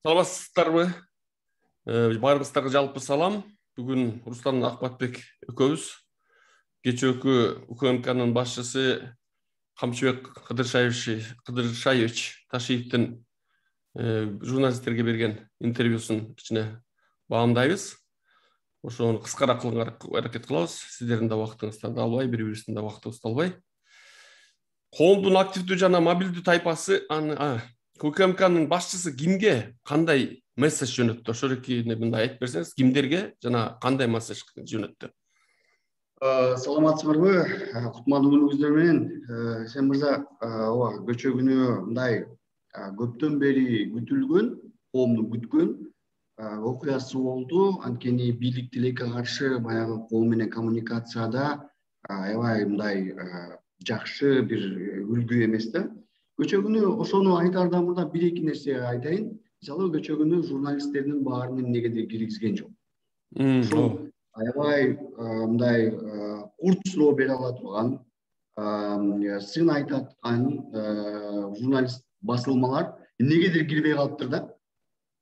Саламатсыздарбы? Баарыңыздарга жалпы салам. Бүгүн Руслан Акбатбек экөөбүз кечээкү УКМКнын башчысы Камчыбек Кыдыршаевич Ташиевдин журналисттерге берген интервьюсун кичине баамдайбыз. Ошону кыскараак кылганга аракет кылабыз. Сиздердин да убактыңызды албай, бири-бирибиздин да убактыбызды албай. Коомдун активдүү жана мобилдүү тайпасы УКМКнын башчысы кимге кандай месседж жөнөттү? Ошолекине мындай айтып берсеңиз, кимдерге жана кандай месседж жөнөттү? Саламатсыздарбы? Кутмандуу күнүңүздөр менен. Сен мырза, ооба, көчө күнү мындай көптөн бери күтүлгөн, коомдун күткөн окуясы болду. Анткени бийлик тилекке каршы баягы коом менен коммуникацияда аябай мындай жакшы бир үлгү эмес да. Көчө күнү ошону айтаардан мурда бир-эки нерсе айтайын. Мисалы, көчө күнү журналисттердин баарын эмнегедир киргизген жок. Ошол аябай мындай курт суроо бере ала турган, сын айта аткан журналист басылмалар эмнегедир кирбей калыптыр да.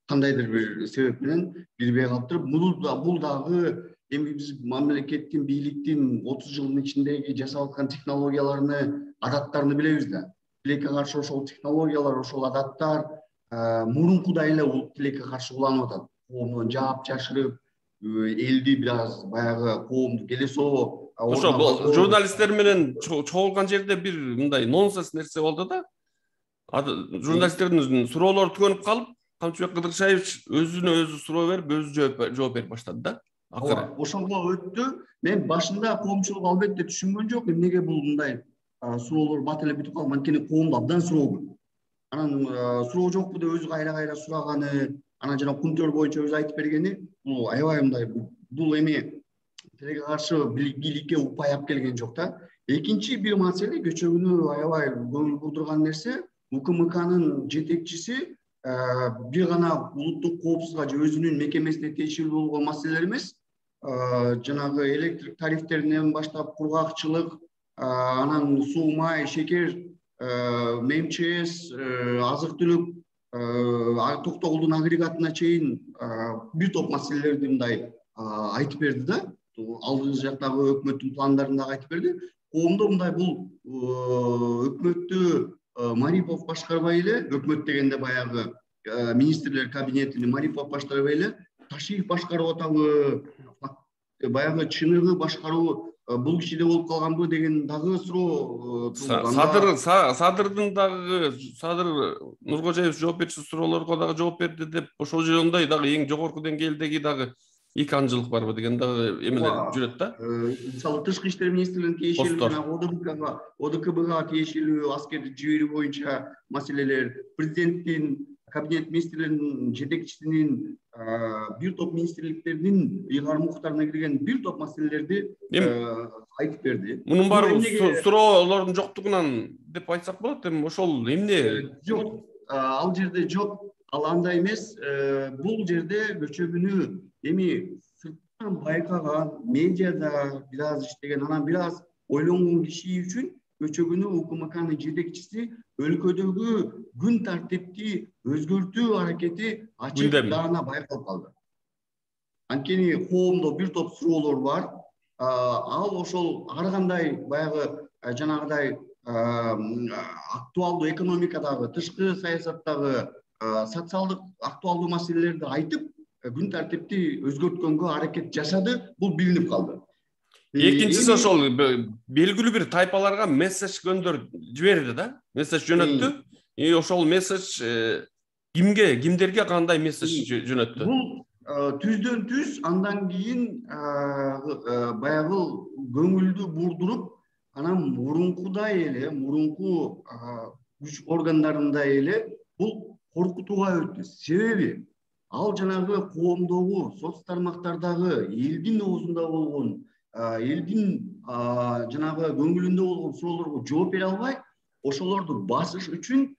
Кандайдыр бир себеп менен кирбей калыптыр. Бул дагы эми биз мамлекеттин, бийликтин 30 жылдын ичиндеги жасап аткан технологияларыны, адаттарыны билебиз да. Тилекке каршы ошол технологиялар, ошол адаттар мурункудай эле тилекке каршы уланып атат. Коомдон жаап жашырып, элди бир аз баягы коомду келесоо. Ошо журналисттер менен чогулган жерде бир мындай нонсенс нерсе болду да. Журналисттердин суроолору түгөнүп калып, Камчыбек Кыдыршаевич өзүнө өзү суроо берип, өзү жооп берип баштады да. Акыры ошого өттү. Мен башында коомчулук албетте түшүнгөн жок, эмнеге бул мындай суроолор бат эле бүтүп калган. Анткени коомдо абдан суроо көп. Анан суроо жокпу деп өзү кайра сураганы, анан жана кунтөр боюнча өзү айтып бергени, бул аябай мындай, бул эми тилекке каршы бийликке упай алып келген жок да. Экинчи бир маселе, көчө күнү аябай көңүл бурдурган нерсе, УКМКнын жетекчиси бир гана улуттук коопсуздукка же өзүнүн мекемесине тиешелүү болгон маселелер эмес, жанагы электрик тарифтеринен баштап кургакчылык, анан суу, май, шекер, МЧС, азык-түлүк, токтогулдун агрегатына чейин бир топ маселелерди мындай айтып берди да. Алдыңғы жактагы өкмөттүн пландарын дагы айтып берди. Коомдо мындай бул өкмөттү Марипов башкарбай эле, өкмөт дегенде баягы министрлер кабинетини Марипов башкарбай эле, Ташиев башкарып атабы, баягы чыныгы башкаруу бул кишиде болуп калганбы деген дагы суроо туулган. Садырдын дагы Нуркожаев жооп берчү суроолорго дагы жооп берди деп, ошол жөндөй дагы эң жогорку деңгээлдеги дагы эки анчылык барбы деген дагы эмелер жүрөт да. Мисалы, тышкы иштер министрлигине тиешелүү жана ОДКБга тиешелүү аскерди жиберүү боюнча маселелер, президенттин кабинет министрлеринин жетекчисинин бир топ министрликтердин ыйгарым укуктарына кирген бир топ маселелерди айтып берди. Мунун баары суроолордун жоктугунан деп айтсак болот. Эми ошол эмне? Жок, ал жерде жок, ал андай эмес. Бул жерде көчө күнү эми сырттан байкаган, медиада бир аз иштеген, анан бир аз ойлонгон киши үчүн көчө күнү УКМКнын жетекчиси өлкөдөгү күн тартипти өзгөртүү аракети ачык даана байкалып калды. Анткени коомдо бир топ суроолор бар. Ал ошол ар кандай баягы жанагыдай актуалдуу экономикадагы, тышкы саясаттагы, социалдык актуалдуу маселелерди айтып, күн тартипти өзгөрткөнгө аракет жашады. Бул билинип калды. Экинчиси ошол белгилүү бир тайпаларга месседж жиберди да, месседж жөнөттү. Ошол месседж кимдерге кандай месседж жөнөттү? Бул түздөн түз андан кийин баягы көңүлдү бурдуруп, анан мурункудай эле, мурунку күч органдарындай эле бул коркутууга өттү. Себеби ал жанагы коомдогу, соц тармактардагы элдин оозунда болгон, элдин жанагы көңүлүндө болгон суроолорго жооп бере албай, ошолорду басыш үчүн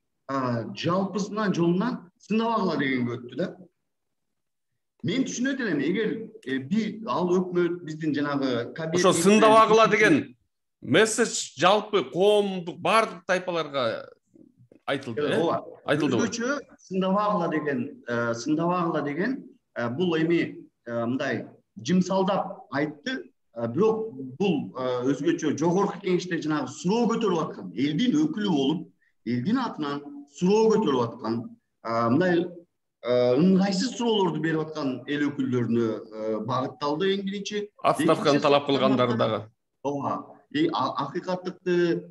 жалпысынан жолунан сындабагыла дегенге өттү да. Мен түшүнөт элем, эгер ал өкмөт биздин жанагы ошо сындабагыла деген месседж жалпы коомдук баардык тайпаларга айтылды, ооба. айтылдыбы? Өзгөчө сындабагыла деген бул эми мындай жымсалдап айтты. Бирок бул өзгөчө жогорку кеңеште жанагы суроо көтөрүп аткан, элдин өкүлү болуп, элдин атынан суроо көтөрүп аткан, мындай ыңгайсыз суроолорду берип аткан эл өкүлдөрүнө багытталды эң биринчи. Отставканы талап кылгандары дагы. Ооба. Акыйкаттыкты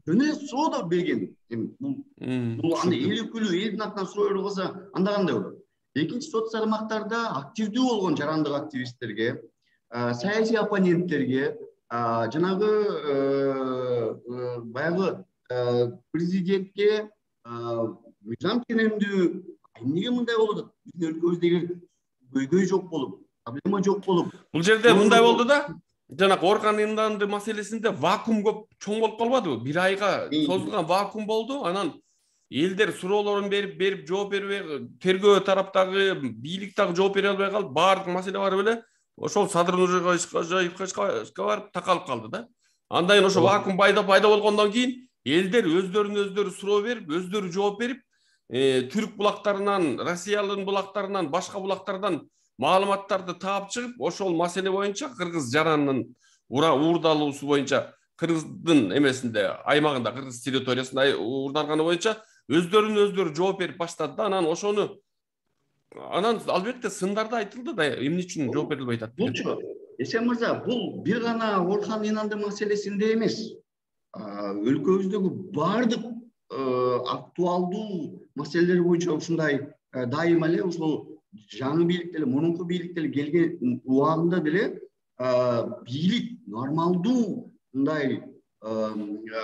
жөн эле суроо да берген. Бул анда эл өкүлү элдин атынан суроо берип калса, анда кандай болот? Экинчи сот тармактарда активдүү болгон жарандык активисттерге, саясий оппоненттерге, жанагы баягы президентке мыйзам ченемдүү эмнеге мындай болуп атат? Биздин өлкөбүздөгү көйгөй жок болуп, проблема жок болуп. Бул жерде мындай болду да, жанагы Оркан Инанды маселесинде вакуум көп чоң болуп калбадыбы? Бир айга созулган вакуум болду. Анан элдер суроолорун берип жооп бербей, тергөө тараптагы бийлик дагы жооп бере албай калып, баардык маселе барып эле ошол Садыр Нуржекеевичке барып такалып калды да. Андан кийин ошо вакуум пайда болгондон кийин элдер өздөрүнө суроо берип, өздөрү жооп берип, түрк булактарынан, Россиянын булактарынан, башка булактардан маалыматтарды таап чыгып, ошол маселе боюнча кыргыз жаранынын уурдалуусу боюнча кыргыздын эмесинде, аймагында, кыргыз территориясында уурдалганы боюнча өздөрүнө жооп берип баштады да. Анан албетте сындарда айтылды да, эмне үчүн жооп берилбей атат деген. Булчу, Эсен мырза, бул бир гана Оркан Инанды маселесинде эмес. Өлкөбүздөгү баардык актуалдуу маселелер боюнча ушундай дайыма эле ушул жаңы бийлик деле, мурунку бийлик деле келген убагында деле бийлик нормалдуу мындай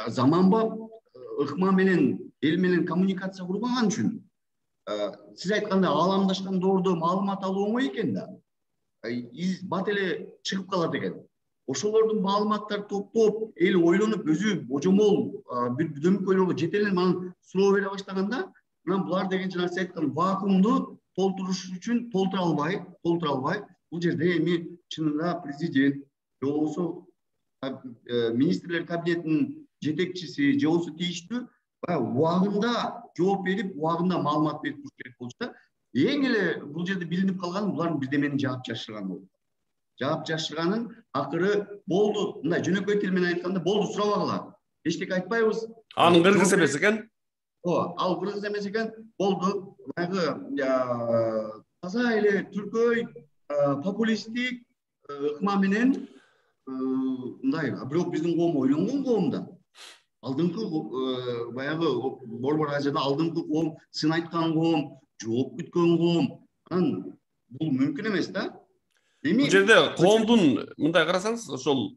заманбап ыкма менен эл менен коммуникация курбаган үчүн сиз айткандай ааламдашкан доордо маалымат алуу оңой экен да. Бат эле чыгып калат экен. Ошолордун маалыматтарды топтоп, эл ойлонуп, өзү божомол бир дөмөкөйлөргө жете эле анан суроо бере баштаганда, анан булар деген жана сиз айткан вакуумду толтуруш үчүн толтура албай, бул жерде эми чынында президент же болбосо министрлер кабинетинин жетекчиси же болбосо тийиштүү убагында жооп берип, убагында маалымат берип туруш керек болчу да. Эң эле бул жерде билинип калган булардын бирдеменин жаап жашырганы болду. Жаап жашырганын акыры болду, мындай жөнөкөй тил менен айтканда болду, сурабагыла. Эчтеке айтпайбыз. Анын кыргыз эмес экен. Ал кыргыз эмес экен, болду. Баягы таза эле түркөй популисттик ыкма менен мындай, бирок биздин коом ойлонгон коом да. Алдыңкы баягы Борбор Азияда алдыңкы коом, сын айткан коом, жооп күткөн коом. Анан бул мүмкүн эмес да. Бул жерде коомдун мындай карасаңыз, ошол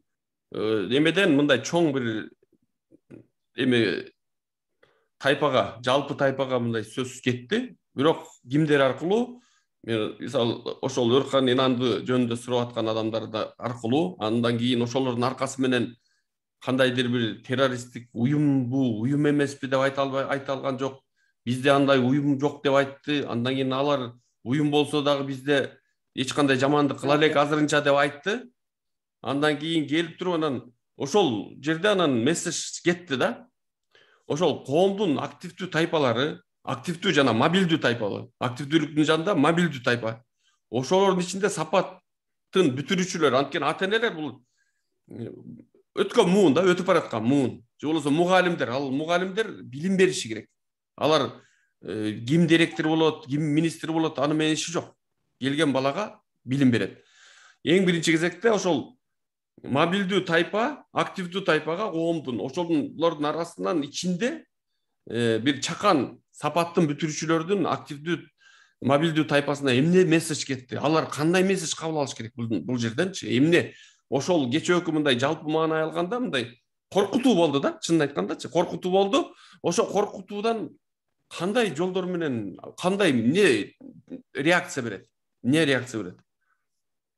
эмеден мындай чоң бир тайпага, жалпы тайпага мындай сөз кетти. Бирок кимдер аркылуу? Мен мисалы ошол Оркан Инанды жөнүндө сурап аткан адамдар аркылуу, андан кийин ошолордун аркасы менен кандайдыр бир террористтик уюмбу, уюм эмеспи деп айта алган жок. Бизде андай уюм жок деп айтты. Андан кийин алар уюм болсо дагы бизде эч кандай жамандык кыла элек азырынча деп айтты. Андан кийин келип туруп анан ошол жерде анан месседж кетти да. Ошол коомдун активдүү тайпалары, активдүү жана мобилдүү тайпалар, активдүүлүктүн жанында мобилдүү тайпа. Ошолордун ичинде сапаттын бүтүрүүчүлөр, анткени ата-энелер бул өткөн муун да, өтүп бараткан муун. Же болбосо мугалимдер, ал мугалимдер билим бериши керек. Алар ким директор болот, ким министр болот, аны менен иши жок. Келген балага билим берет. Эң биринчи кезекте ошол мобилдүү тайпа, активдүү тайпага коомдун, ошолордун арасынан ичинде бир чакан сапаттын бүтүрүүчүлөрдүн активдүү мобилдүү тайпасына эмне месседж кетти? Алар кандай месседж кабыл алыш керек бул жерденчи? Эмне? Ошол кечээкү мындай жалпы маанай алганда мындай коркутуу болду да, чынын айткандачы, коркутуу болду. Ошо коркутуудан кандай жолдор менен, кандай эмне реакция берет?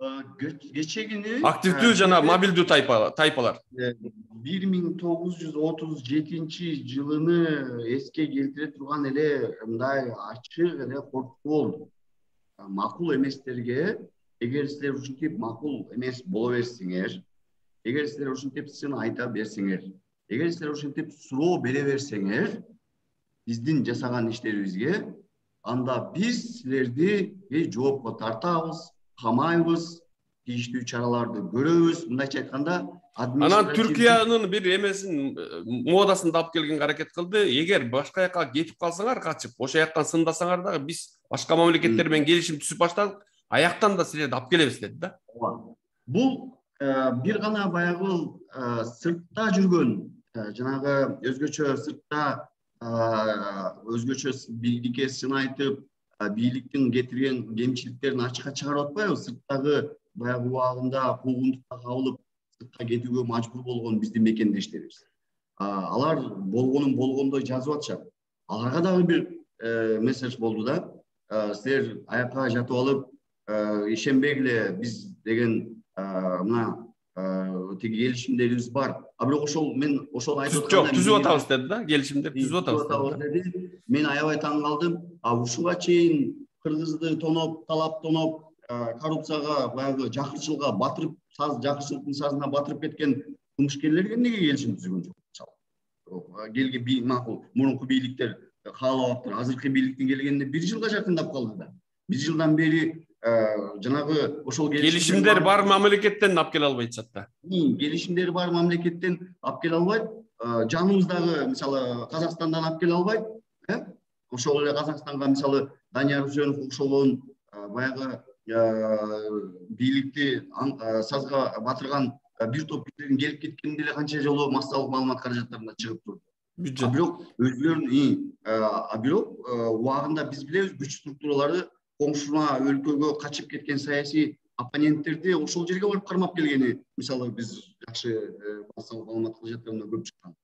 Кечегини активдүү жана мобилдүү тайпалар 1937 эске келтире турган эле мындай ачык эле коркутуу болду. Макул эместерге, эгер силер ушинтип макул эмес боло берсеңер, эгер силер ушинтип сын айта берсеңер, Эгер силер ошентип суроо бере берсеңер биздин жасаган иштерибизге, анда биз силерди жоопко тартабыз, камайбыз, тийиштүү чараларды көрөбүз. Мындайча айтканда, Анан административдик Түркиянын бир эмесин модасында алып келгенге аракет кылды. Эгер башка жака кетип калсаңар, качып, ошол жактан сындасаңар дагы биз башка мамлекеттер менен келишим түзүп баштадык. Аяктан да силерди алып келебиз деди да. Бул бир гана баягы сыртта жүргөн, жанагы өзгөчө сыртта өзгөчө бийликке сын айтып, бийликтин кетирген кемчиликтерин ачыкка чыгарып атпайбы? Сырттагы баягы убагында куугунтукка кабылып сыртка кетүүгө мажбур болгон биздин мекендештерибиз. Алар болгонун болгондой жазып атышат. Аларга дагы бир месседж болду да. Силер аякка жатып алып, ишенбегиле, биз деген мына тиги келишимдерибиз бар. Бирок ошол мен ошол айтып Жок, түзүп атабыз деди да, келишимдер түзүп атабыз деди. Мен аябай таң калдым. Ушуга чейин кыргызды тоноп, талап тоноп, коррупцияга, баягы жакырчылыкка батырып, жакырчылыктын сазына батырып кеткен кылмышкерлерге эмнеге келишим түзгөн жок? Мисалы, келген макул, мурунку бийликтер каалабаптыр. Азыркы бийликтин келгенине 1 жылга жакындап калды да. 1 жылдан бери жанагы ошол келишимдер бар мамлекеттен алып келе албайт жатта. Келишимдери бар мамлекеттен алып келе албайт. Жаныбыздагы, мисалы, Казакстандан алып келе албайт. Ошол эле Казакстанга, мисалы, Данияр Үсөнов окшогон баягы бийликти сазга батырган бир топ кишилердин келип кеткени деле канча жолу массалык маалымат каражаттарында чыгып турду. Бирок өзүлөрүнүн бирок убагында биз билебиз, күч структуралары коңшуна өлкөгө качып кеткен саясий оппоненттерди ошол жерге барып кармап келгени, мисалы, биз жакшы массалык маалымат каражаттарында көрүп чыккан.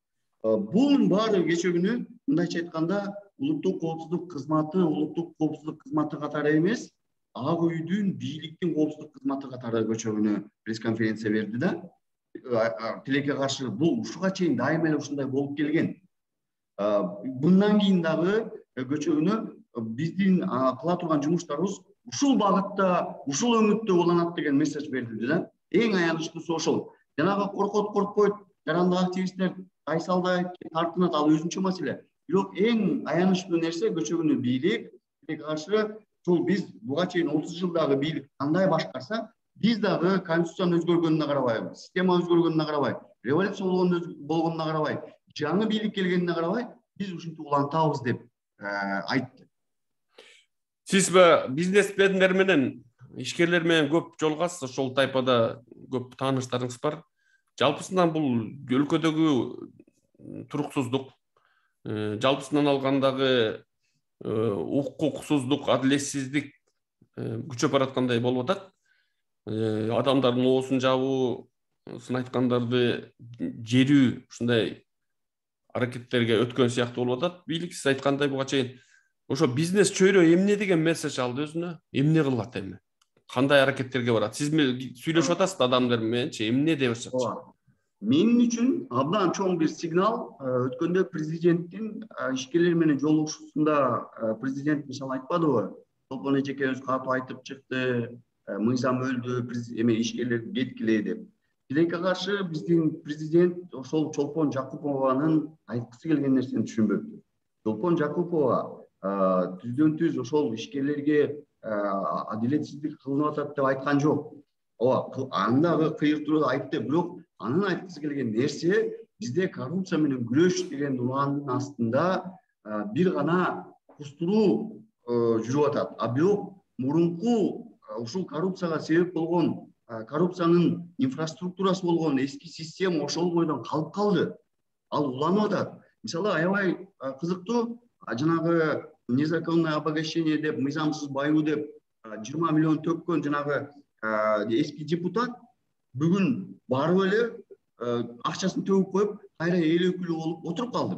Бунун баары кече күнү, мындайча айтканда, улуттук коопсуздук кызматы катары эмес, ак үйдүн бийликтин коопсуздук кызматы катары кече күнү пресс-конференция берди да. Тилекке каршы бул ушуга чейин дайыма эле ушундай болуп келген. Bundan кийин дагы кече күнү биздин кыла турган жумуштарыбыз ушул багытта, ушул өңүттө уланат деген месседж берди да. Эң аянычтуусу ошол. Жанагы коркойт, жарандык активисттер тайсалдай тартынат, ал өзүнчө маселе. Бирок эң аянычтуу нерсе кече күнү бийлик каршы ушул биз буга чейин 30 жылдагы бийлик кандай башкарса, биз дагы конституцияны өзгөргөнүнө карабай, система өзгөргөнүнө карабай, революция болгонуна карабай, жаңы бийлик келгенине карабай, биз ушинтип улантабыз деп айтты. Сиз бизнесмендер менен, ишкерлер менен көп жолугасыз, ошол тайпада көп тааныштарыңыз бар. Жалпысынан бул өлкөдөгү туруксуздук, жалпысынан алгандагы укуксуздук, адилетсиздик күчөп бараткандай болуп атат. Адамдардын оосун жабуу, сын айткандарды жерүү, ушундай аракеттерге өткөн сыяктуу болуп атат. Бийлик сиз айткандай буга чейин ошо бизнес чөйрө эмне деген месседж алды өзүнө? Эмне кылат эми? Кандай аракеттерге барат? Сиз сүйлөшүп атасыз адамдар мененчи, эмне деп атышат? Менин үчүн абдан чоң бир сигнал. Өткөндө президенттин ишкерлер менен жолугушуусунда президент мисалы айтпадыбы? Толкон эжекебиз катуу айтып чыкты, мыйзам өлдү, ишкерлер кеткиле деп. Тилекке каршы биздин президент ошол Чолпон Жакупованын айткысы келген нерсени түшүнбөптү. Чолпон Жакупова түздөн түз ошол ишкерлерге адилетсиздик кылынып атат деп айткан жок. Андагы кыйыртууну айтты, бирок анын айткысы келген нерсе бизде коррупция менен күрөш деген унаандын астында бир гана кустуруу жүрүп атат. Бирок мурунку ушул коррупцияга себеп болгон, коррупциянын инфраструктурасы болгон эски система ошол бойдон калып калды. Ал уланып атат. Мисалы, аябай кызыктуу, жанагы незаконное обогащение деп, мыйзамсыз баюу деп 20 миллион төккөн жанагы эски депутат бүгүн барып эле акчасын төгүп коюп, кайра эл өкүлү болуп отуруп калды.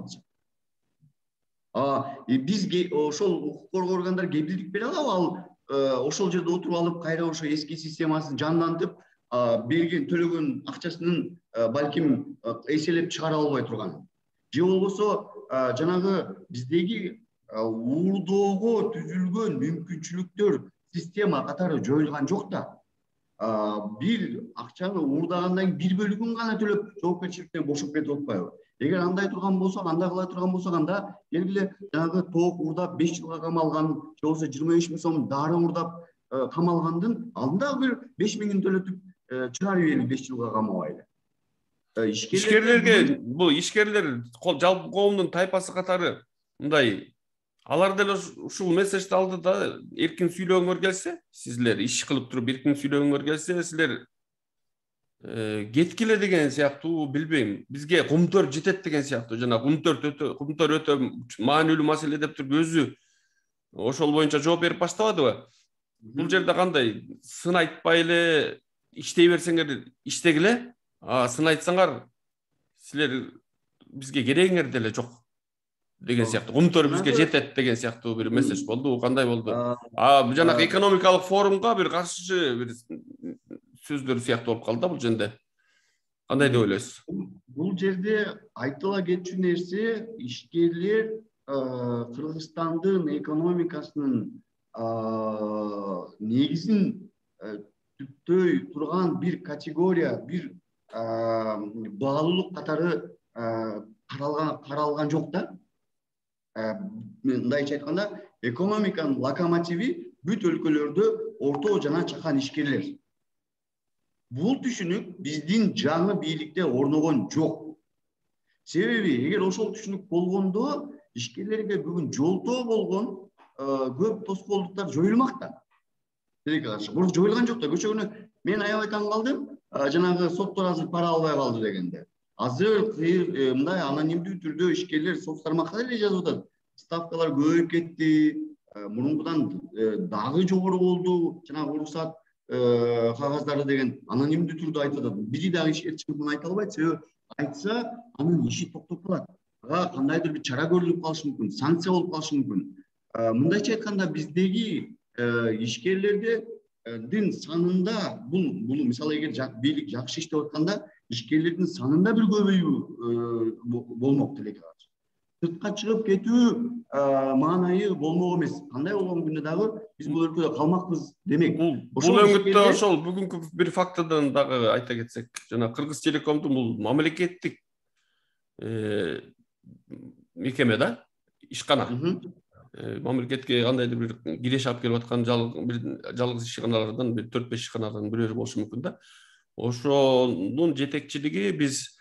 Биз ошол укук коргоо органдар кепилдик бере алабы? Ал ошол жерде отуруп алып, кайра ошо эски системасын жандантып, берген төлөгөн акчасынын балким эселеп чыгара албай турган. Же болбосо жанагы биздеги уурдоого түзүлгөн мүмкүнчүлүктөр система катары жоюлган жок да. Бир акчаны уурдагандан кийин бир бөлүгүн гана төлөп жоопкерчиликтен бошоп кетип атпайбы? Эгер андай турган болсок, андай кыла турган болсок, анда келгиле жанагы тоок уурдап 5 жылга камалган, же болбосо 25 000 сом дары уурдап камалгандын алдында бир 5 000 күн төлөтүп чыгарып ийели 5 жылга камабайлы. Ишкерлерге бул ишкерлер жалпы коомдун тайпасы катары мындай алар деле ушул месседжди алды да, эркин сүйлөгөңөр келсе, сизлер иш кылып туруп эркин сүйлөгөңөр келсе, силер кеткиле деген сыяктуу, билбейм, бизге кумтөр жетет деген сыяктуу, жана кумтөр өтө маанилүү маселе деп туруп өзү ошол боюнча жооп берип баштабадыбы? Бул жерде кандай сын айтпай эле иштей берсеңер иштегиле, сын айтсаңар силер бизге керегиңер деле жок деген сыяктуу, кумтөр бизге жетет деген сыяктуу бир месседж болду. Кандай болду? Жанагы экономикалык форумга бир каршы бир сөздөр сыяктуу болуп калды да бул жерде. Кандай деп ойлойсуз? Бул жерде айтыла кетчү нерсе, ишкерлер Кыргызстандын экономикасынын негизин түптөй турган бир категория, бир баалуулук катары каралган жок да. Мындайча айтканда, экономиканын локомотиви бүт өлкөлөрдө орто жана чакан ишкерлер. Бул түшүнүк биздин жаңы бийликте орногон жок. Себеби эгер ошол түшүнүк болгондо ишкерлерге бүгүн жолтоо болгон көп тоскоолдуктар жоюлмак да. Бул жоюлган жок да. Көчө күнү мен аябай таң калдым, жанагы соттор азыр пара албай калды дегенде. Азыр мындай анонимдүү түрдө ишкерлер сот тармакка деле жазып атат. Ставкалар көбөйүп кетти, мурункудан дагы жогору болду, жанагы уруксат кагаздары деген анонимдүү түрдө айтып атат. Бири дагы ишкер чыгып муну айта албайт, себеби айтса анын иши токтоп калат. Кандайдыр бир чара көрүлүп калышы мүмкүн, санкция болуп калышы мүмкүн. Мындайча айтканда, биздеги ишкерлердин санында бул мисалы эгер бийлик жакшы иштеп атканда, ишкерлердин санында бир көбөйүү болмок тилекке каршы. Сыртка чыгып кетүү маанайы болмок эмес. Кандай болгон күндө дагы биз бул өлкөдө калмакпыз демек. Бул өңүттө ошол бүгүнкү бир фактыдан дагы айта кетсек, жана Кыргыз Телекомдун бул мамлекеттик мекеме да, ишкана. Мамлекетке кандайдыр бир киреш алып келип аткан жалгыз ишканалардан бир 4-5 ишканадан бирөө болушу мүмкүн да. Ошонун жетекчилиги биз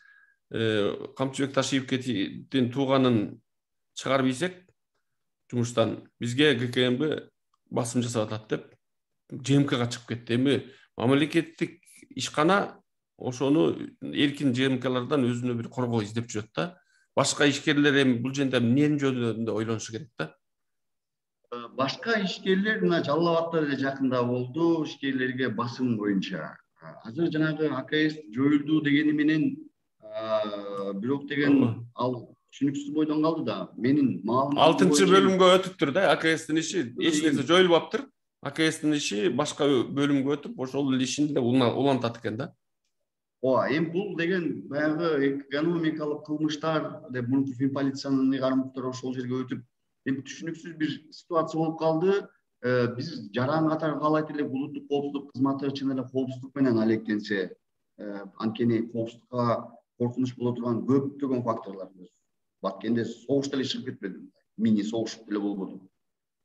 Камчыбек Ташиевдин тууганын чыгарып ийсек жумуштан, бизге ГКМБ басым жасап атат деп ЖМКга чыгып кетти. Эми мамлекеттик ишкана ошону эркин ЖМКлардан өзүнө бир коргоо издеп жүрөт да. Башка ишкерлер эми бул жерде эмненин жөнүндө ойлонушу керек да? Башка ишкерлер мына Жалал Абадта деле жакында болду, ишкерлерге басым боюнча. Азыр жанагы АКС жоюлду дегени менен бирок деген ал түшүнүксүз бойдон калды да. Менин маалыматым 6-бөлүмгө өтүптүр да, АКСтин иши эч нерсе жоюлбаптыр. АКСтин иши башка бөлүмгө өтүп, ошол ишин деле улантат экен да. Эми бул деген баягы экономикалык кылмыштар деп мурунку Финполициянын ыйгарымдуулары ошол жерге өтүп, эми түшүнүксүз бир ситуация болуп калды. Биз жаран катары каалайт элек улуттук коопсуздук кызматы чын эле коопсуздук менен алектенсе, анткени коопсуздукка коркунуч боло турган көптөгөн факторлор бар. Баткенде согуш деле чыгып кетпеди, мини согуш деле болбоду.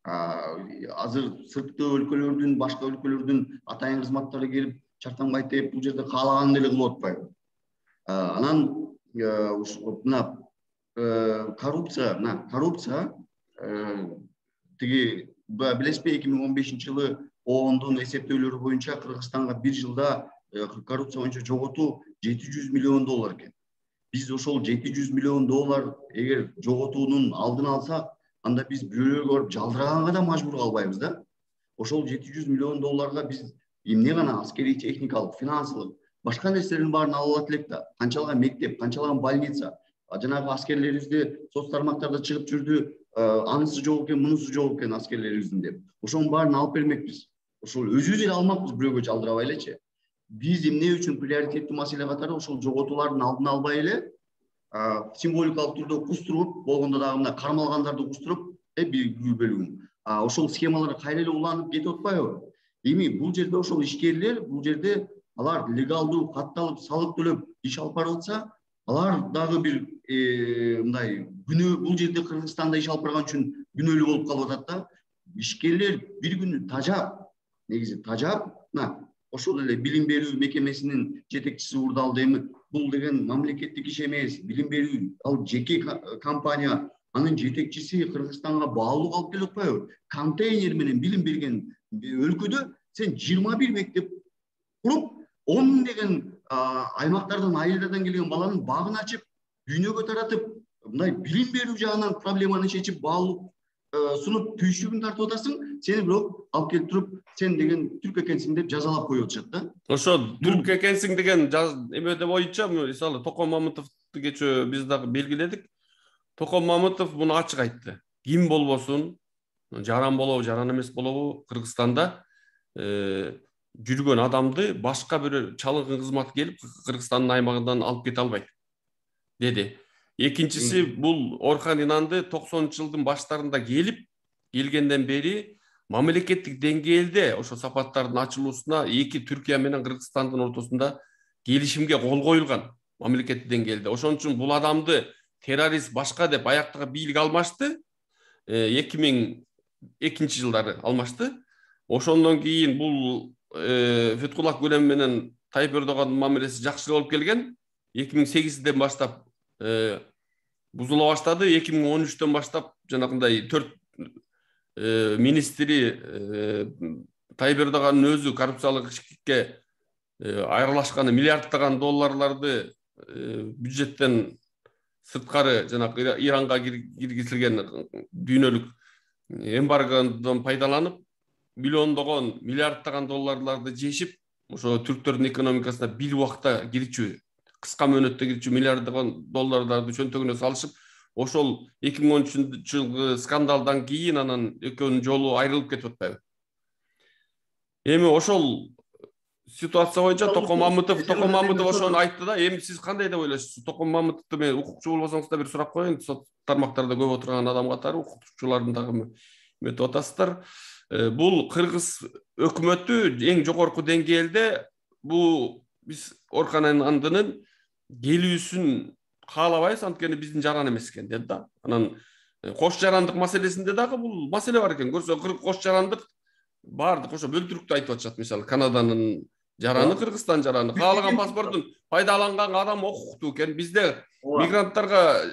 Азыр сырткы өлкөлөрдүн, башка өлкөлөрдүн атайын кызматтары келип чартаңбайт деп бул жерде каалаганын деле кылып атпайбы. Анан мына коррупция тиги билесизби, 2015-жылы ООНдун эсептөөлөрү боюнча Кыргызстанга бир жылда коррупция боюнча жоготуу $700 миллион экен. Биз ошол $700 миллион эгер жоготуунун алдын алсак, анда биз бирөөлөргө барып жалдыраганга да мажбур калбайбыз да. Ошол $700 миллион биз эмне гана аскерий, техникалык, финансылык, башка нерселердин баарын ала алат элек да. Канчалаган мектеп, канчалаган больница, жанагы аскерлерибизди соц тармактарда чыгып жүрдү, анысы жок экен, мунусу жок экен аскерлерибиздин деп. Ошонун баарын алып бермекпиз. Ошол өзүбүз эле алмакпыз, бирөөгө жалдырабай элечи. Биз эмне үчүн приоритеттүү маселе катары ошол жоготуулардын алдын албай эле символикалык түрдө кустуруп, болгондо дагы мына кармалгандарды кустуруп, бир бөлүгүн. Ошол схемалар кайра эле уланып кетип атпайбы? Эми бул жерде ошол ишкерлер, бул жерде алар легалдуу катталып, салык төлөп иш алып барып атса, алар дагы бир мындай күнөө бул жерде Кыргызстанда иш алып барган үчүн күнөөлүү болуп калып атат да. Ишкерлер бир күнү тажап, негизи тажап, ошол эле билим берүү мекемесинин жетекчиси Урдалды эми бул деген мамлекеттик иш эмес, билим берүү ал жеке компания, анын жетекчиси Кыргызстанга баалуулук алып келип атпайбы? Контейнер менен билим берген өлкөдө сен 21 мектеп куруп, 10 деген аймактардан, айылдардан келген баланын багын ачып, дүйнөгө таратып, мындай билим берүү жагынан проблеманы чечип, баалуулук сунуп түйшүгүн тартып атасың, сени бирок алып келип туруп, сен деген түрк экенсиң деп жазалап коюп атышат да. Ошо түрк экенсиң деген эмеде боюнча, мисалы Токон Мамытовду кечээ биз дагы белгиледик. Токон Мамытов муну ачык айтты. Ким болбосун, жаран болобу, жаран эмес болобу, Кыргызстанда жүргөн адамды башка бир чалынгын кызмат келип Кыргызстандын аймагынан алып кете албайт деди. Экинчиси, бул Орхан Инанды 90-жылдын баштарында келгенден бери мамлекеттик деңгээлде ошо сапаттардын ачылуусуна эки Түркия менен Кыргызстандын ортосунда келишимге кол коюлган мамлекеттик деңгээлде. Ошон үчүн бул адамды террорист башка деп аяктагы бийлик алмашты. 2002 жылдары алмашты. Ошондон кийин бул Феткуллах Гүлен менен Тайып Эрдогандын мамилеси жакшы болуп келген. 2008-ден баштап бузула баштады. 2013-төн баштап жанагындай 4 министри Тайып Эрдогандын өзү коррупциялык ишке айырылышканы миллиарддаган долларларды бюджеттен сырткары жанагы Иранга киргизилген дүйнөлүк эмбаргодон пайдаланып, миллиондогон, миллиарддаган долларларды жешип, ошо түрктөрдүн экономикасына бир убакта кирчү, кыска мөөнөттө кирчү миллиарддаган долларларды чөнтөгүнө салышып, ошол 2013 жылгы скандалдан кийин анан экөөнүн жолу айрылып кетип атпайбы. Эми ошол ситуация боюнча Токон Мамытов ошону айтты да. Эми сиз кандай деп ойлойсуз? Токон Мамытовду мен укукчу болбосоңуз да бир сурап коеюн. Сот тармактарда көп отурган адам катары укукчулардын дагы эметип атасыздар. Бул Кыргыз өкмөтү эң жогорку деңгээлде бул биз Орхан Инандынын келүүсүн каалабайбыз, анткени биздин жаран эмес экен деди да. Анан кош жарандык маселесинде дагы бул маселе бар экен. Көрсө кош жарандык бардык ошо бөлтүрүктү айтып атышат. Мисалы Канаданын жараны, Кыргызстан жараны, каалаган паспортун пайдаланган адам укуктуу экен. Бизде мигранттарга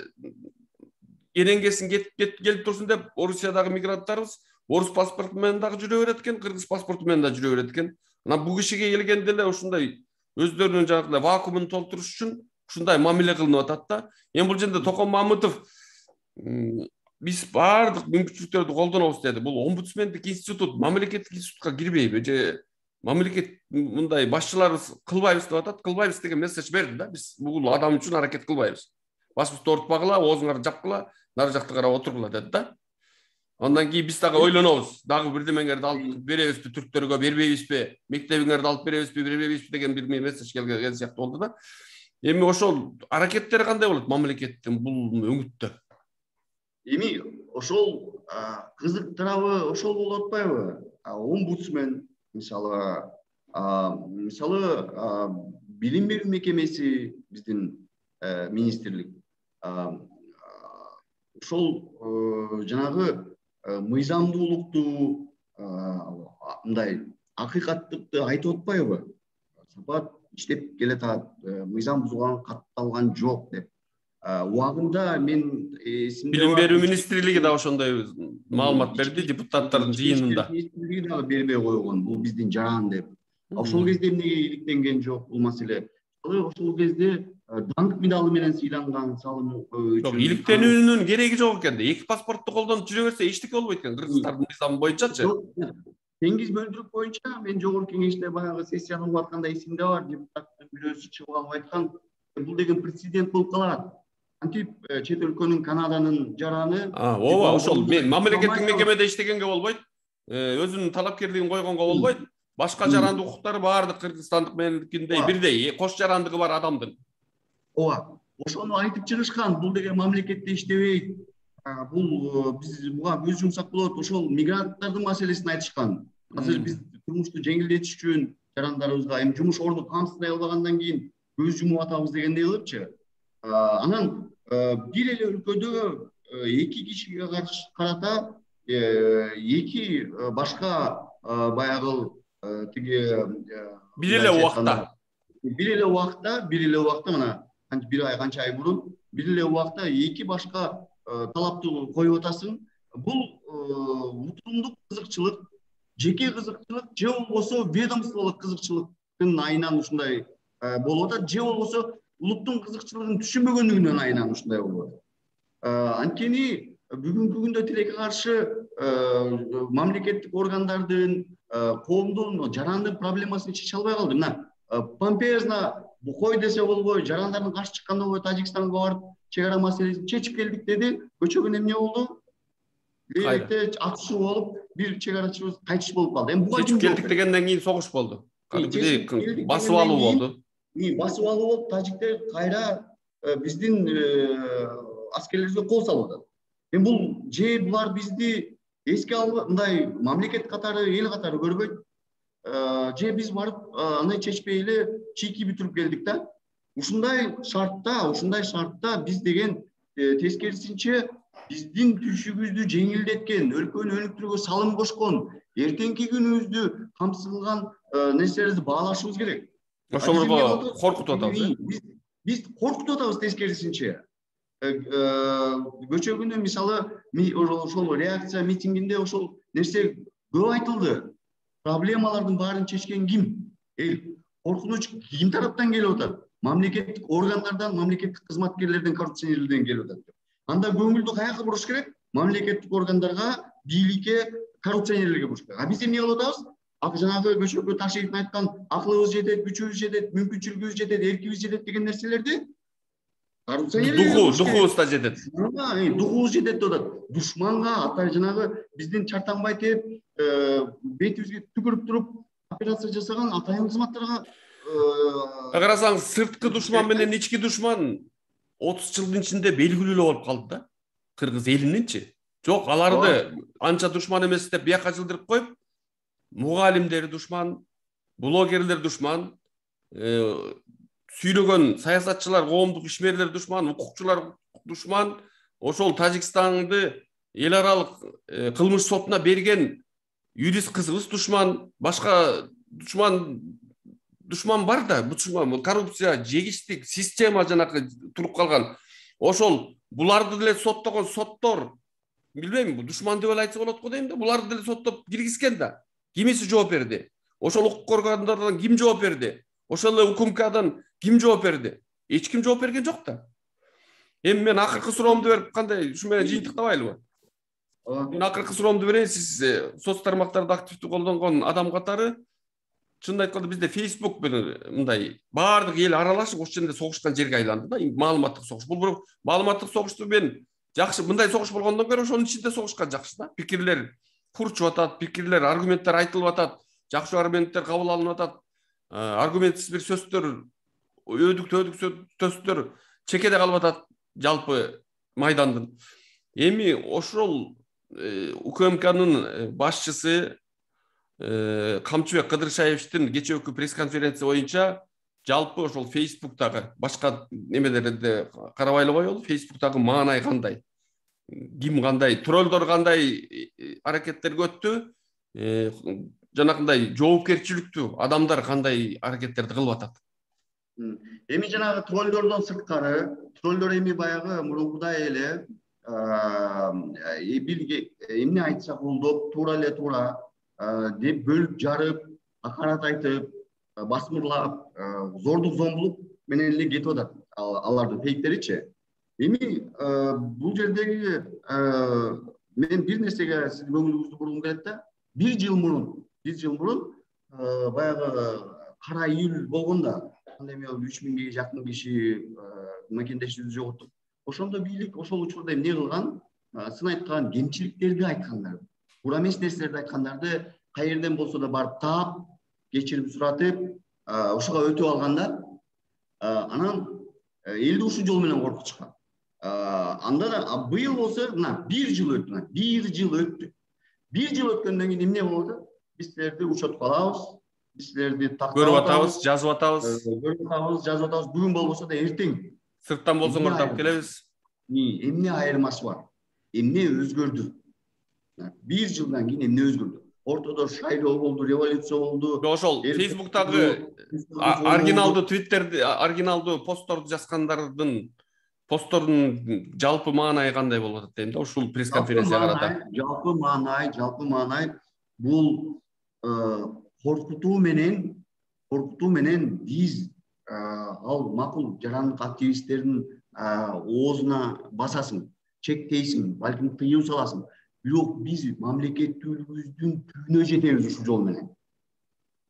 эренгесин келип турсун деп, Орусиядагы мигранттарыбыз орус паспорту менен дагы жүрө берет экен, кыргыз паспорту менен да жүрө берет экен. Анан бул кишиге келгенде эле ушундай өздөрүнүн жанагындай вакуумун толтуруш үчүн ушундай мамиле кылынып атат да. Эми бул жерде Токон Мамытов биз баардык мүмкүнчүлүктөрдү колдонобуз деди. Бул омбудсмендик институт мамлекеттик институтка кирбейби же мамлекет мындай башчыларыбыз кылбайбыз деп атат. Кылбайбыз деген месседж берди да. Биз бул адам үчүн аракет кылбайбыз. Башыбызды оорутпагыла, оозуңарды жапкыла, нары жакты карап отургула деди да. Андан кийин биз дагы ойлонобуз. Дагы бирдемеңерди алып беребизби, түрктөргө бербейбизби, мектебиңерди алып беребизби, бербейбизби деген бир месседж келген сыяктуу болду да. Эми ошол аракеттер кандай болот мамлекеттин бул өңүттө? Эми ошол кызык тарабы ошол болуп атпайбы? Омбудсмен мисалы билим берүү мекемеси биздин министрлик ошол жанагы мыйзамдуулукту мындай акыйкаттыкты айтып атпайбы? Сапат иштеп келатат, мыйзам бузулган, катталган жок деп. Убагында мен билим берүү министрлиги да ошондой маалымат берди депутаттардын жыйынында. Министрлиги дагы бербей койгон, бул биздин жаран деп. Ошол кезде эмнеге иликтенген жок бул маселе? Ошол кезде даңк медалы менен сыйланган салым үчүн. Иликтенүүнүн кереги жок экен. Эки паспортду колдонуп жүрө берсе эчтеке болбойт экен. Кыргыздардын мыйзамы боюнчачы. Теңиз мөлдүрүк боюнча мен жогорку кеңеште баягы сессияны угуп атканда эсимде бар, депутаттын бирөөсү чыгып алып айткан, бул деген прецедент болуп калат. Антип чет өлкөнүн, Канаданын жараны. Ооба, ошол мен мамлекеттик мекемеде иштегенге болбойт, өзүнүн талапкерлигин койгонго болбойт. Башка жарандык укуктары баардык кыргызстандык меникиндей бирдей, кош жарандыгы бар адамдын. Ооба, ошону айтып чыгышкан, бул деген мамлекетте иштебейт. Бул биз буга көз жумсак болот, ошол мигранттардын маселесин айтышкан. Азыр биз турмушту жеңилдетиш үчүн жарандарыбызга эми жумуш орду камсыздай албагандан кийин көз жумуп атабыз дегендей кылыпчы. Анан бир эле өлкөдө эки кишиге карата эки башка баягы тиги бир эле убакта бир эле убакта мына бир ай канча ай мурун бир эле убакта эки башка талапты коюп атасың. Бул утумдук кызыкчылык, жеке кызыкчылык же болбосо ведомстволук кызыкчылыктын айынан ушундай болуп атат, же болбосо улуттун кызыкчылыгын түшүнбөгөндүгүнөн айынан ушундай болуп атат. Анткени бүгүнкү күндө тилекке каршы мамлекеттик органдардын, коомдун жарандын проблемасын чече албай калды. Мына Помпезна кой десе болбой, жарандардын каршы чыкканда болбой, Тажикстанга барып чек ара маселесин чечип келдик деди. Көчөгүнө эмне болду? Лейлекте атышуу болуп, бир чек арачыбыз кайтыш болуп калды. Эми буга чечип келдик дегенден кийин согуш болду. Кадимгидей басып алуу болду. Басып алуу болуп, тажиктер кайра биздин аскерлерибизге кол салып атат. Эми бул же булар бизди эске алып, мындай мамлекет катары, эл катары көрбөйт. Же биз барып аны чечпей эле чийки бүтүрүп келдик да. Ушундай шартта биз деген тескерисинче биздин түшүгүбүздү жеңилдеткен, өлкөнү өнүктүрүүгө салым кошкон, эртеңки күнүбүздү камсыздалган нерселерди баалашыбыз керек. Ошолорго коркутуп атабыз. Биз коркутуп атабыз тескерисинче. Көчөгүнө мисалы ошол реакция митингинде ошол нерсе көп айтылды. Проблемалардын баарын чечкен ким? Эл. Коркунуч ким тараптан келип атат? Мамлекеттик органдардан, мамлекеттик кызматкерлерден, коррупционерлерден келип атат. Анда көңүлдү каяка буруш керек? Мамлекеттик органдарга, бийликке, коррупционерлерге буруш керек. Биз эмне кылып атабыз? Жанагы Көчөгү Ташиевдин айткан акылыбыз жетет, күчүбүз жетет, мүмкүнчүлүгүбүз жетет, эркибиз жетет деген нерселерди духубуз да жетет. Духубуз жетет деп атат. Душманга, ата жанагы биздин чартаңбай теп, бетибизге түкүрүп туруп операция жасаган атайын кызматтарга карасаң, сырткы душман менен ички душман 30 жылдын ичинде белгилүү эле болуп калды да. Кыргыз элининчи. Жок, аларды анча душман эмес деп бияка жылдырып коюп, мугалимдер душман, блогерлер душман, сүйлөгөн саясатчылар, коомдук ишмерлер душман, укукчулар душман, ошол Тажикстанды эл аралык кылмыш сотуна берген юрист кызыбыз душман, башка душман бар да, бул коррупция, жегиштик, система жанакы туруп калган. Ошол буларды деле соттогон соттор, билбейм, бул душман деп эле айтса болот го дейм да, буларды деле соттоп киргизген да. Кимиси жооп берди? Ошол укук органдардан ким жооп берди? Ошол эле УКМКдан ким жооп берди? Эч ким жооп берген жок да. Эми мен акыркы суроомду берип, кандай ушу менен жыйынтыктабайлыбы? Мен акыркы суроомду берейин, сиз соц тармактарды активдүү колдонгон адам катары, чынын айтканда бизде Facebook менен мындай баардык эл аралашып ошол жерде согушкан жерге айланды да, маалыматтык согуш. Бул бирок маалыматтык согушту мен жакшы, мындай согуш болгондон көрө ошонун ичинде согушкан жакшы да. Пикирлер курчуп атат, пикирлер, аргументтер айтылып атат, жакшы аргументтер кабыл алынып атат, аргументсиз бир сөздөр, өдүк сөздөр чекеде калып атат жалпы майдандын. Эми ошол УКМКнын башчысы Камчыбек Кыдыршаевичтин кечээки пресс-конференция боюнча жалпы ошол Facebook'тагы башка немелерди карабай эле коелу, Facebook'тагы маанай кандай? Ким кандай, троллдор кандай аракеттерге өттү? Жанакындай жоопкерчиликтүү адамдар кандай аракеттерди кылып атат? Эми жанагы троллдордон сырткары, троллдор эми баягы мурункудай эле эмне айтса колдоп, туура эле туура деп бөлүп жарып, акарат айтып, басмырлап, зордук зомбулук менен эле кетип атат алардын фейктеричи. Эми бул жердеги мен бир нерсеге сиздин көңүлүңүздү бургум келет да. Bir жыл мурун баягы кара июль болгондо, анда эми 3000ге жакын киши мекендешибизди жоготтук. Ошондо бийлик ошол учурда эмне кылган? Сын айткан кемчиликтерди айткандар. Туура эмес нерселерди айткандарды каерден болсо да барып таап, кечирим суратып, ошого өтүп алганда, анан элди ушул жол менен коркутушкан. Анда да быйыл болсо, мына 1 жыл өттү. 1 жыл өттү. 1 жыл өткөндөн кийин эмне болду? Биз силерди учетко алабыз, биз силерди көрүп атабыз, жазып атабыз. Бүгүн болбосо да эртең. Сырттан болсоңор тап келебиз. Emne ayırması var? Emne özgürdü? Bir yıldan keyin emne özgürdü? Ortada şayloo boldu, revolütsiya boldu. Ошол Facebook'тагы оригиналдуу твиттерди, оригиналдуу постторду жазгандардын посттордун жалпы маанайы кандай болуп атат дейм да ушул пресс конференцияга карата. Жалпы маанай бул коркутуу менен биз ал макул жарандык активисттердин оозуна басасың, чектейсиң, балким тыюу саласың. Бирок биз мамлекеттүүлүгүбүздүн түбүнө жетебиз ушул жол менен.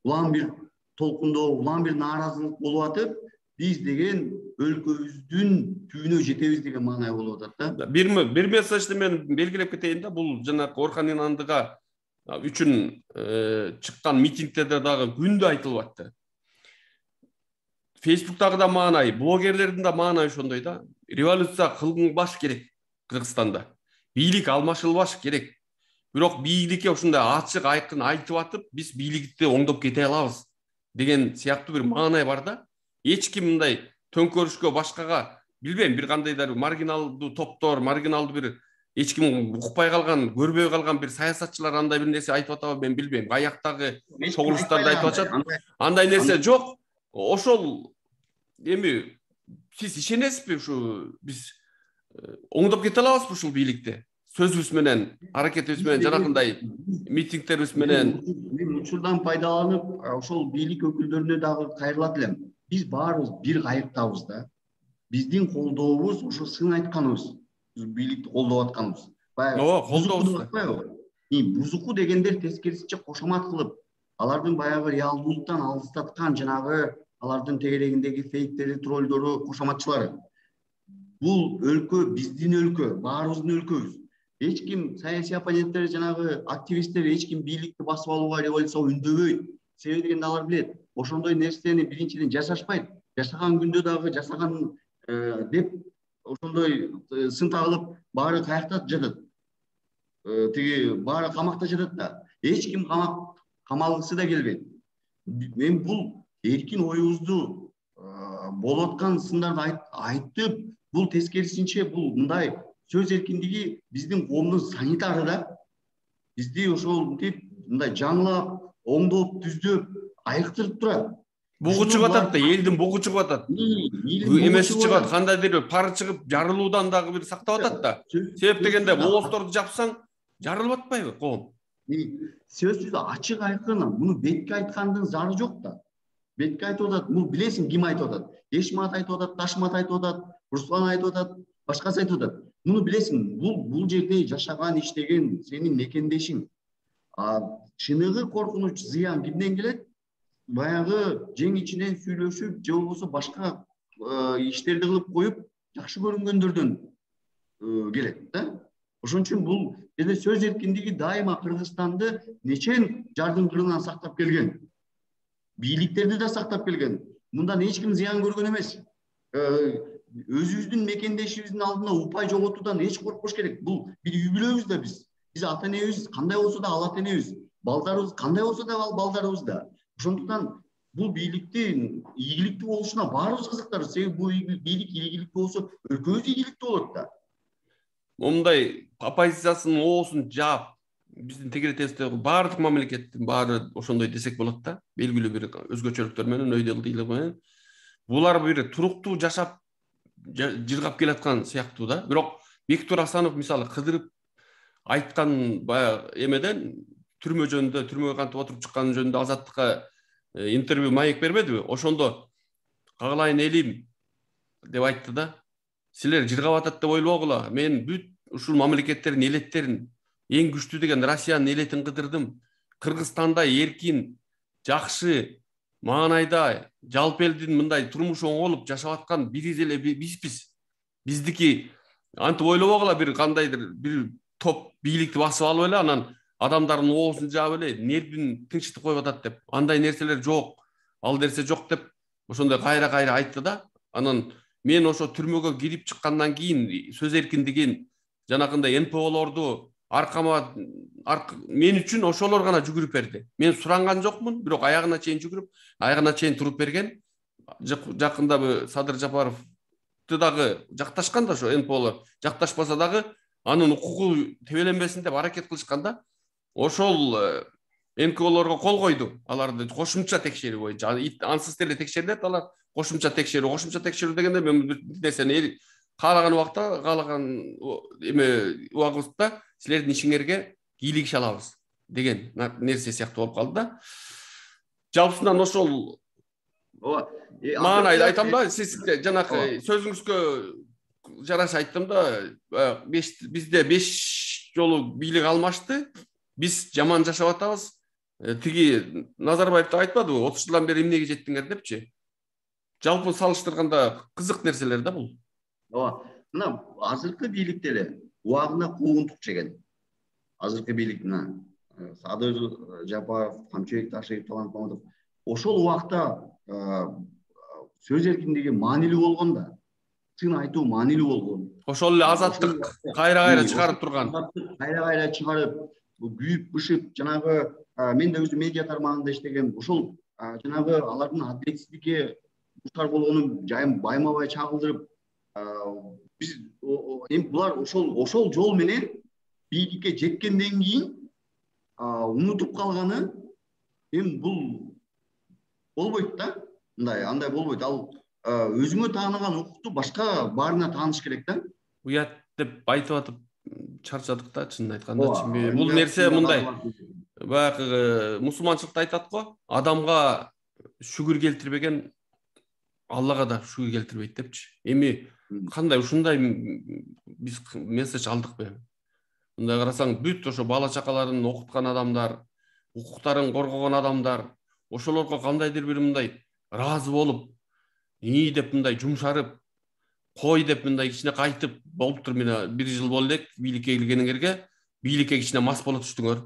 Улам бир толкундоо, улам бир нааразылык болуп атып, биз деген өлкөбүздүн түбүнө жетебиз деген маанай болуп атат да. Бир месседжди мен белгилеп кетейин да, бул жанагы Орхан Инандыга үчүн чыккан митингдерде дагы күндө айтылып атты. Facebook'тагы да маанай, блогерлердин да маанай ошондой да. Революция кылынбаш керек Кыргызстанда. Бийлик алмашылбаш керек. Бирок бийликке ушундай ачык айкын айтып атып, биз бийликти оңдоп кете алабыз деген сыяктуу бир маанай бар да. Эч ким мындай төңкөрүшкө башкага билбейм, бир кандайдыр маргиналдуу топтор, маргиналдуу бир эч ким укпай калган, көрбөй калган бир саясатчылар андай бир нерсе айтып атабы мен билбейм. Каяктагы чогулуштарда айтып атышат. Андай нерсе жок. Ошол эми сиз ишенесизби ушу биз оңдоп кете алабызбы ушул бийликти? Сөзүбүз менен, аракетибиз менен, жанагындай митингтерибиз менен. Мен учурдан пайдаланып, ошол бийлик өкүлдөрүнө дагы кайрылат элем. Биз баарыбыз бир кайыктабыз да. Биздин колдообуз ошо сын айтканыбыз, бийликти колдоп атканыбыз. Ооба, колдообуз. Бузуку дегендер тескерисинче кошомат кылып, алардын баягы реалдуулуктан алыстаткан жанагы алардын тегерегиндеги фейктери, троллдору, кошоматчылары. Бул өлкө биздин өлкө, баарыбыздын өлкөбүз. Эч ким саясий оппоненттер, жанагы активисттер эч ким бийликти басып алууга, революцияга үндөбөйт. Себеби дегенде алар билет. Ошондой нерсени биринчиден жашашпайт. Жашаган күндө дагы жашаган деп ошондой сын тагылып баары каякта жатат. Тиги баары камакта жатат да. Эч ким камалгысы да келбейт. Мен бул эркин оюбузду болуп аткан сындарды айтып, бул тескерисинче бул мындай сөз эркиндиги биздин коомдун санитары да. Бизди ошол мындай жаңылап, оңдоп, түздөп, айыктырып турат. Бугу чыгып атат да, элдин бугу чыгып атат. Эмеси чыгат, кандайдыр пар чыгып, жарылуудан дагы бир сактап атат да. Себеп дегенде оозторду жапсаң, жарылып атпайбы коом? Сөзсүз ачык айкын, муну бетке айткандын зары жок да. Бетке айтып атат, бул билесиң ким айтып атат? Эшмат айтып атат, Ташмат айтып атат, Руслан айтып атат, башкасы айтып атат. Муну билесиң, бул жерде жашаган, иштеген сенин мекендешиң. Чыныгы коркунуч, зыян кимден келет? Баягы жең ичинен сүйлөшүп, же болбосо башка иштерди кылып коюп, жакшы көрүнгөндөрдөн келет да. Ошон үчүн бул жерде сөз эркиндиги дайыма Кыргызстанды нечен жардын кырынан сактап келген. Бийликтерди да сактап келген. Мындан эч ким зыян көргөн эмес. Өзүбүздүн мекендешибиздин алдында упай жоготуудан эч коркпош керек. Бул бир үй бүлөбүз да биз. Биз ата энебиз кандай болсо да ал ата энебиз. Балдарыбыз кандай болсо да ал балдарыбыз да. Ошондуктан бул бийликтин ийгиликтүү болушуна баарыбыз кызыктарбыз. Себеби бул бийлик ийгиликтүү болсо өлкөбүз ийгиликтүү болот да. Мындай оппозициянын оозун жаап, биздин тегеретебизде баардык мамлекеттин баары ошондой десек болот да. Белгилүү бир өзгөчөлүктөр менен, өйдөлдүүлүк менен. Булар бир туруктуу жашап, жыргап келаткан сыяктуу да. Бирок Бектур Асанов мисалы кыдырып айткан баягы эмеден түрмө жөнүндө, түрмөгө кантип отуруп чыкканы жөнүндө Азаттыкка интервью маек бербедиби? Ошондо кагалайын элим деп айтты да. Силер жыргап атат деп ойлобогула. Мен бүт ушул мамлекеттердин элеттерин, эң күчтүү деген Россиянын элетин кыдырдым. Кыргызстанда эркин, жакшы, маанайда жалпы элдин мындай турмушу оңолуп жашап аткан бириз эле бизбиз. Биздики антип ойлобогула бир кандайдыр бир топ бийликти басып алып эле анан адамдардын оозун жаап эле нервин тынчтык коюп атат деп. Андай нерселер жок. Ал нерсе жок деп ошондой кайра айтты да. Анан мен ошо түрмөгө кирип чыккандан кийин сөз эркиндигин жанагындай НПОлорду аркама мен үчүн ошолор гана жүгүрүп берди. Мен суранган жокмун, бирок аягына чейин жүгүрүп, аягына чейин туруп берген. Жакында Садыр Жапаров бийликти дагы жакташкан да, ошо НПОлор жакташпаса дагы анын укугу тебеленбесин деп аракет кылышкан да. Ошол НКОлорго кол койду. Аларды кошумча текшерүү боюнча ансыз деле текшерилет, алар кошумча текшерүү дегенде мен бир нерсени каалаган убакта, каалаган эме убагыбызда силердин ишиңерге кийлигише алабыз деген нерсе сыяктуу болуп калды да. Жалпысынан ошол маанайды айтам да, сиз жанакы сөзүңүзгө жараша айттым да, бизде 5 жолу бийлик алмашты, биз жаман жашап атабыз. Тиги Назарбаев да айтпадыбы, 30 жылдан бери эмнеге жеттиңер депчи. Жалпы салыштырганда кызык нерселер да бул. Ооба. Мына азыркы бийлик деле убагында куугунтук жеген. Азыркы бийлик мына Садыр Жапаров, Камчыбек Ташиев, Талант Маматов ошол убакта сөз эркиндиги маанилүү болгон да. Чын айтуу маанилүү болгон. Ошол эле азаттык кайра чыгарып турган. Кайра чыгарып, күйүп бышып, жанагы мен да өзүм медиа тармагында иштегем. Ошол жанагы алардын адилетсиздикке дуушар болгонун жайым байма-бай чагылдырып, биз эми булар ошол жол менен бийликке жеткенден кийин унутуп калганы эми бул болбойт да. Андай болбойт. Ал өзүңө тааныган укукту башка баарына тааныш керек да. Уят деп айтып атып чарчадык да, чынын айтканда. Бул нерсе мындай. Баягы мусулманчылыкта айтат го, адамга шүгүр келтирбеген Аллага да шүгүр келтирбейт депчи. Эми кандай ушундай биз месседж алдыкпы? Мындай карасаң, бүт ошо бала чакаларын окуткан адамдар, укуктарын коргогон адамдар, ошолорго кандайдыр бир мындай ыраазы болуп, ии деп мындай жумшарып, кой деп мындай кичине кайтып болуптур. Мына 1 жыл болду элек бийликке келгениңерге, бийликке кичине мас боло түштүңөр,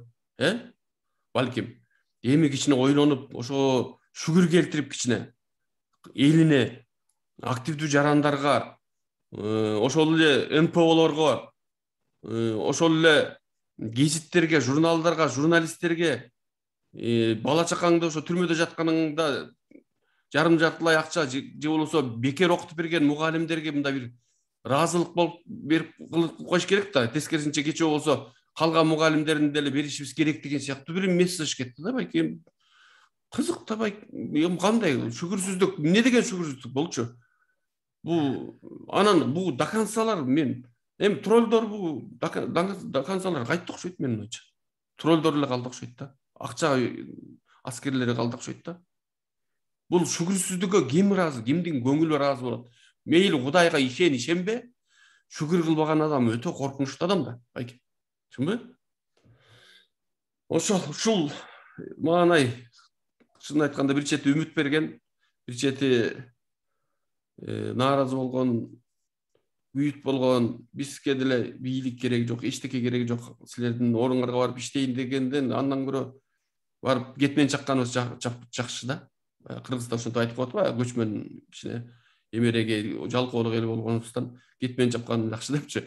балким. Эми кичине ойлонуп, ошо шүгүр келтирип кичине элине, активдүү жарандарга, ошол эле НПОлорго, ошол эле гезиттерге, журналдарга, журналисттерге, бала чакаңды ошо түрмөдө жатканыңда жарым жартылай акча же болбосо бекер окутуп берген мугалимдерге мындай бир ыраазылык болуп берип коюш керек да. Тескерисинче кечээ болсо калган мугалимдердин деле беришибиз керек деген сыяктуу бир месседж кетти да. Байке кызык да, эми кандай шүгүрсүздүк, эмне деген шүгүрсүздүк болчу? Бул анан бул доконцалар мен эми троллдор бул доконцалар кайтты окшойт менин оюмча. Троллдор эле калды окшойт да. Акча аскерлери калды окшойт да. Бул шүгүрсүздүккө ким ыраазы, кимдин көңүлү ыраазы болот? Мейли Кудайга ишенбе, шүгүр кылбаган адам өтө коркунучтуу адам да, байке. Түшүнбү? Ушул маанай чын айтканда бир чети үмүт берген, бир чети нааразы болгон, күйүт болгон, бизге деле бийлик кереги жок, эчтеке кереги жок, силердин оруңарга барып иштейин дегенден андан көрө барып кетмен чакканыбыз жакшы да. Кыргызда ошентип айтып коет го, көчмөн кичине эмереге жалкоолук эл болгонубуздан кетмен чапкан жакшы депчи.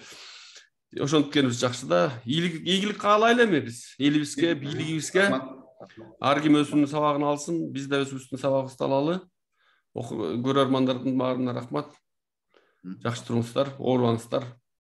Ошонткенибиз жакшы да. Ийгилик каалайлы эми биз элибизге, бийлигибизге. Ар ким өзүнүн сабагын алсын, биз да өзүбүздүн сабагыбызды алалы. Көрөрмандардын баарына рахмат. Жакшы туруңуздар, оорубаңыздар.